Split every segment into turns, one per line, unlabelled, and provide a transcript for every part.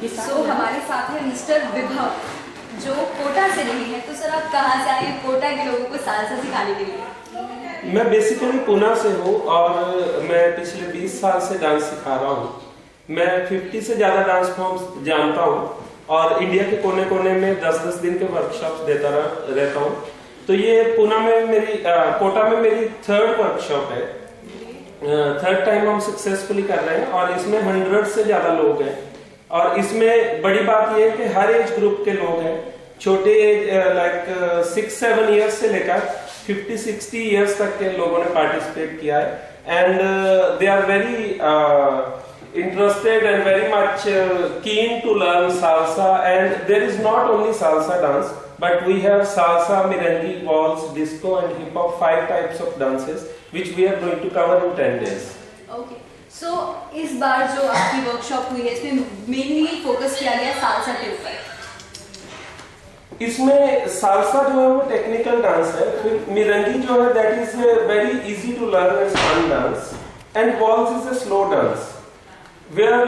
सो हमारे साथ है मिस्टर विभव जो कोटा से नहीं है। तो सर आप कहाँ से आए कोटा के लोगों को सालसा सिखाने के लिए?
मैं बेसिकली पुणे से हूँ और मैं पिछले 20 साल से डांस सिखा रहा हूँ। मैं 50 से ज़्यादा डांस फॉर्म्स जानता हूँ और इंडिया के कोने कोने में 10-10 दिन के वर्कशॉप्स देता रहता हूँ। तो ये पुणे में मेरी कोटा में मेरी 3rd वर्कशॉप है। 3rd टाइम हम सक्सेसफुली कर रहे हैं और इसमें 100 से ज़्यादा लोग हैं। और इसमें बड़ी बात यह है कि हर एज ग्रुप के लोग हैं, छोटे एज लाइक 6-7 ईयर्स से लेकर 50-60 ईयर्स तक के लोगों ने पार्टिसिपेट किया है and they are very interested and very much keen to learn salsa. And there is not only salsa dance but we have salsa, merengue, waltz, disco and hip hop, 5 types of dances which we are going to cover in 10 days.
Okay. So इस बार जो आपकी workshop हुई है इसमें mainly focus किया गया salsa के ऊपर।
इसमें सालसा जो है वो टेक्निकल डांस है, फिर मिरंगी जो है that is very easy to learn and fun dance and waltz is a slow dance where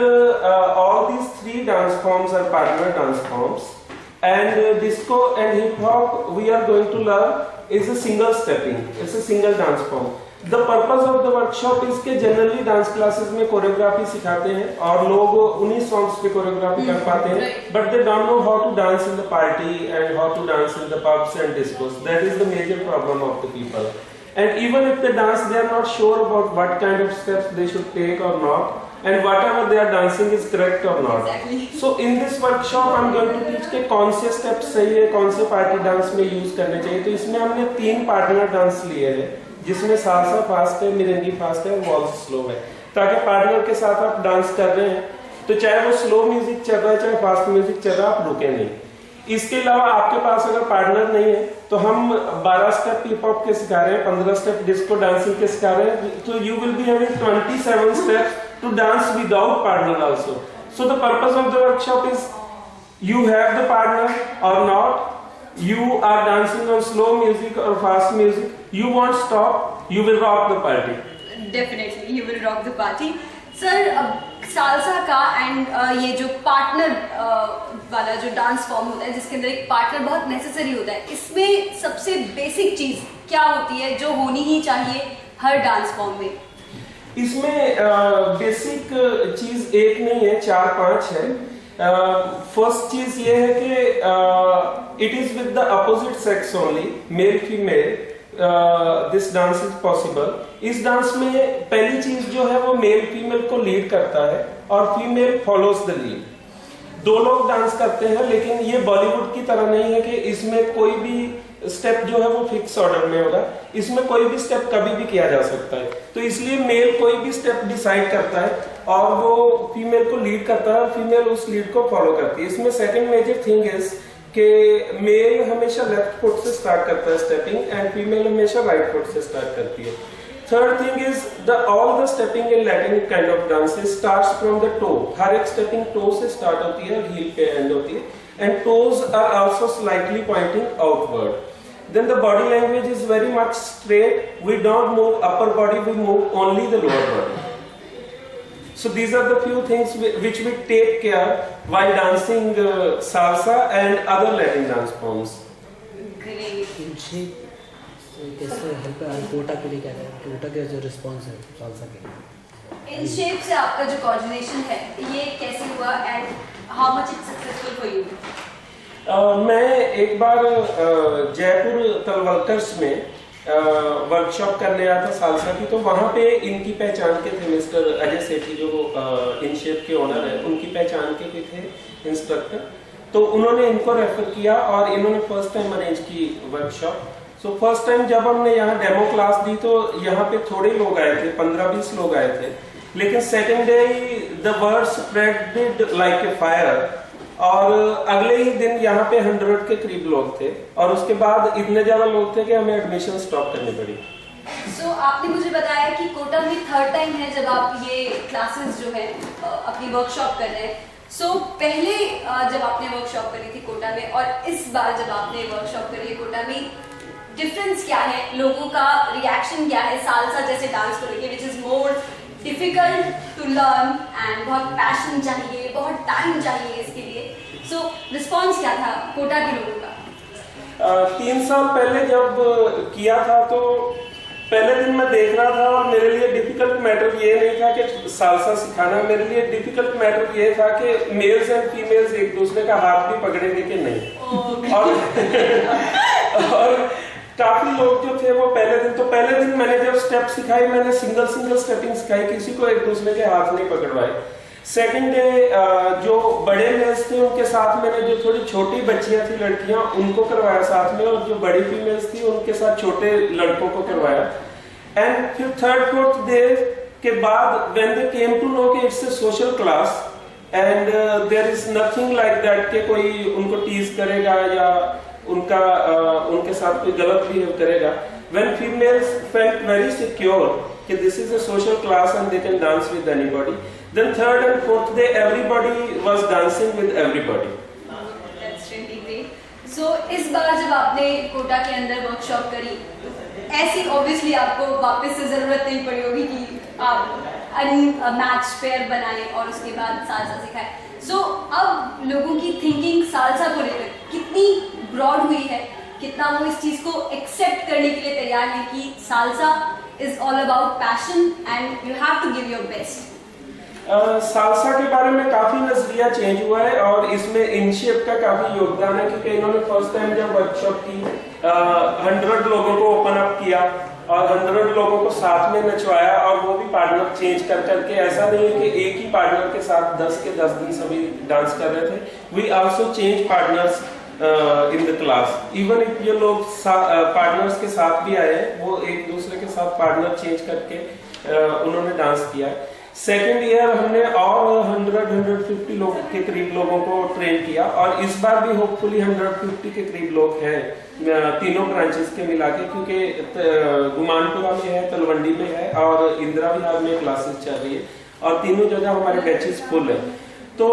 all these 3 dance forms are partner dance forms and disco and hip hop we are going to learn is a single stepping, it's a single dance form. The purpose of the workshop is कि generally dance classes में choreography सिखाते हैं और लोग उन्हीं songs पे choreography कर पाते हैं but they don't know how to dance in the party and how to dance in the pubs and discos. That is the major problem of the people. And even if they dance they are not sure about what kind of steps they should take or not and whatever they are dancing is correct or not.
Exactly.
So in this workshop I'm going to teach के कौन से steps सही है, कौन से party dance में use करने चाहिए। तो इसमें हमने 3 पार्टनर डांस लिए हैं जिसमें सालसा फास्ट है, मिरंगी फास्ट है और वॉल्स स्लो है, ताकि पार्टनर के साथ आप डांस कर रहे हैं तो चाहे वो स्लो म्यूजिक चल रहा है चाहे फास्ट म्यूजिक चल रहा है आप रुके नहीं। इसके अलावा आपके पास अगर पार्टनर नहीं है तो हम 12 स्टेप हिप हॉप के सिखा रहे हैं, 15 स्टेप डिस्को डांसिंग के सिखा रहे हैं। तो you will be having 27 steps to dance without partner also. So the purpose of the workshop is you have the partner or not, you are dancing on slow music or fast music, you won't stop, you will rock the party.
Definitely you will rock the party. Sir salsa का and ये जो partner वाला जो dance form होता है जिसके अंदर एक पार्टनर बहुत नेसेसरी होता है, इसमें सबसे बेसिक चीज क्या होती है जो होनी ही चाहिए हर डांस फॉर्म में?
इसमें बेसिक चीज एक नहीं है, 4-5 है। फर्स्ट चीज ये है कि it is with the opposite sex only, male female this dance is possible. इस डांस में पहली चीज जो है वो मेल फीमेल को लीड करता है और फीमेल फॉलोज द लीड। 2 लोग डांस करते हैं लेकिन ये बॉलीवुड की तरह नहीं है कि इसमें कोई भी स्टेप जो है वो फिक्स ऑर्डर में होगा, इसमें कोई भी स्टेप कभी भी किया जा सकता है। तो इसलिए मेल कोई भी स्टेप डिसाइड करता है और वो फीमेल को लीड करता है और फीमेल उस लीड को फॉलो करती है। इसमें सेकंड मेजर थिंग इज कि मेल हमेशा लेफ्ट फुट से स्टार्ट करता है स्टेपिंग एंड फीमेल हमेशा राइट फुट से स्टार्ट करती है। Third thing is all the stepping in Latin kind of dances starts from the toe. हर एक स्टेपिंग टो से स्टार्ट होती है और हील पे एंड होती है and toes are also slightly pointing outward. Then the body language is very much straight. We don't move upper body, we move only the lower body. So these are the few things which we take care while dancing salsa and other Latin dance forms.
Great.
कैसे help Kota के लिए क्या है, कोटा का जो response है salsa के लिए?
इन शेप से आपका जो कोऑर्डिनेशन है ये कैसे हुआ and how much it successful for you?
मैं एक बार जयपुर तलवलकर्स में वर्कशॉप करने आया था सालसा की, तो वहाँ पे इनकी पहचान के थे मिस्टर अजय सेठी जो इनशेप के ओनर है, उनकी पहचान के भी थे इंस्ट्रक्टर। तो उन्होंने इनको रेफर किया और इन्होंने फर्स्ट टाइम अरेंज की वर्कशॉप। सो फर्स्ट टाइम जब हमने यहाँ डेमो क्लास दी तो यहाँ पे थोड़े लोग आए थे, 15-20 लोग आए थे, लेकिन second day the word spreaded like a fire और अगले ही दिन यहाँ पे 100 के करीब लोग थे और उसके बाद इतने ज्यादा लोग थे कि हमें एडमिशन स्टॉप करनी पड़ी।
सो आपने मुझे बताया कि कोटा में 3rd टाइम है जब आप ये क्लासेस जो है अपनी वर्कशॉप कर रहे हैं। सो पहले जब आपने वर्कशॉप करी थी कोटा में और इस बार जब आपने वर्कशॉप करी है कोटा में, डिफरेंस क्या है, लोगों का रिएक्शन क्या है सालसा जैसे डांस को लेके, which is more difficult to learn and बहुत पैशन चाहिए, बहुत टाइम चाहिए इसके लिए, सो रिस्पॉन्स क्या था कोटा के लोगों का?
3 साल पहले जब किया था तो पहले दिन मैं देख रहा था और मेरे लिए डिफिकल्ट मैटर ये नहीं था कि सालसा सिखाना, मेरे लिए डिफिकल्ट मैटर ये था कि मेल्स एंड फीमेल्स एक दूसरे का हाथ भी पकड़ेंगे कि नहीं। और काफी लोग जो थे वो पहले दिन मैंने जब स्टेप सिखाई, मैंने सिंगल स्टेपिंग सिखाई, किसी को एक दूसरे के हाथ नहीं पकड़वाए। सेकंड डे जो बड़े मेल्स थे उनके साथ मैंने जो थोड़ी छोटी बच्चियां थी लड़कियां उनको करवाया साथ में, और जो बड़ी फीमेल्स थी उनके साथ छोटे लड़कों को करवाया। एंड फिर थर्ड फोर्थ डे के बाद when they came to know कि it's a social class and there is nothing like that कि कोई उनको टीज करेगा या उनके साथ कोई गलत बिहेव करेगा, when females felt very secure कि this is a social class and they can dance with anybody, then third and fourth day everybody was dancing with everybody.
That's really great. So इस बार जब आपने कोटा के अंदर workshop करी, ऐसी obviously आपको वापस से जरूरत नहीं पड़ी होगी कि आप मैच पेयर बनाएं और उसके बाद सालसा सिखाएं। सो अब लोगों की थिंकिंग सालसा को लेकर कितनी ब्रॉड हुई है, कितना वो इस चीज को एक्सेप्ट करने के लिए तैयार है कि salsa is all about passion and you have to give your best.
Salsa के बारे में काफी नजरिया चेंज हुआ है और इसमें इनशेप का काफी योगदान है, क्योंकि इन्होंने फर्स्ट टाइम जब वर्कशॉप की 100 लोगों को ओपन अप किया और 100 लोगों को साथ में नचवाया, और वो भी पार्टनर चेंज कर करके। ऐसा नहीं है कि एक ही पार्टनर के साथ 10 के 10 दिन सभी डांस कर रहे थे। We also change partners in the class, even if ये लोग पार्टनर्स के साथ भी आए हैं, वो एक दूसरे के साथ पार्टनर चेंज करके उन्होंने डांस किया। सेकेंड ईयर हमने और 100-150 लोग के करीब लोगों को ट्रेन किया, और इस बार भी होपफुली 150 के करीब लोग हैं तीनों ब्रांचेस के मिला के, क्योंकि गुमानपुरा में है, तलवंडी में है और इंदिरा विहार में क्लासेस चल रही है, और तीनों जगह हमारे बैचेस फुल है। तो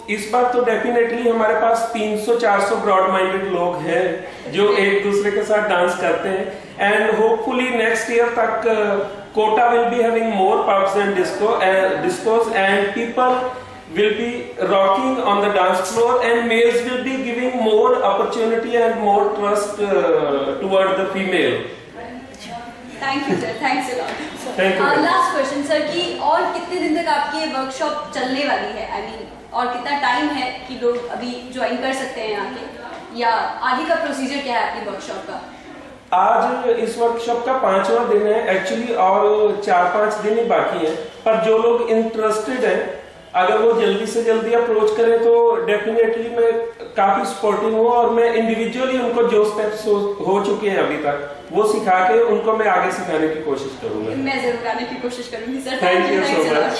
इस बार तो डेफिनेटली हमारे पास 300-400 ब्रॉड माइंडेड लोग हैं जो एक दूसरे के साथ डांस करते हैं, एंड होपफुली नेक्स्ट ईयर तक Kota will be having more pubs and discos and people will be rocking on the dance floor, and males will be giving more opportunity and more trust toward the female.
Thank you sir, thanks a lot.
Thank you.
Last question sir, कि और कितने दिन तक आपकी ये workshop चलने वाली है? I mean, और कितना टाइम है कि लोग अभी ज्वाइन कर सकते हैं यहाँ के, या आगे का प्रोसीजर क्या है आपकी वर्कशॉप का?
आज इस वर्कशॉप का 5वां दिन है एक्चुअली, और 4-5 दिन ही बाकी हैं, पर जो लोग इंटरेस्टेड हैं अगर वो जल्दी से जल्दी अप्रोच करें तो डेफिनेटली मैं काफी सपोर्टिव हूँ, और मैं इंडिविजुअली उनको जो स्टेप्स हो चुके हैं अभी तक वो सिखा के उनको मैं आगे सिखाने की कोशिश करूंगा।
मैं जरूर आने की कोशिश करूंगी sir.
Thank you so much.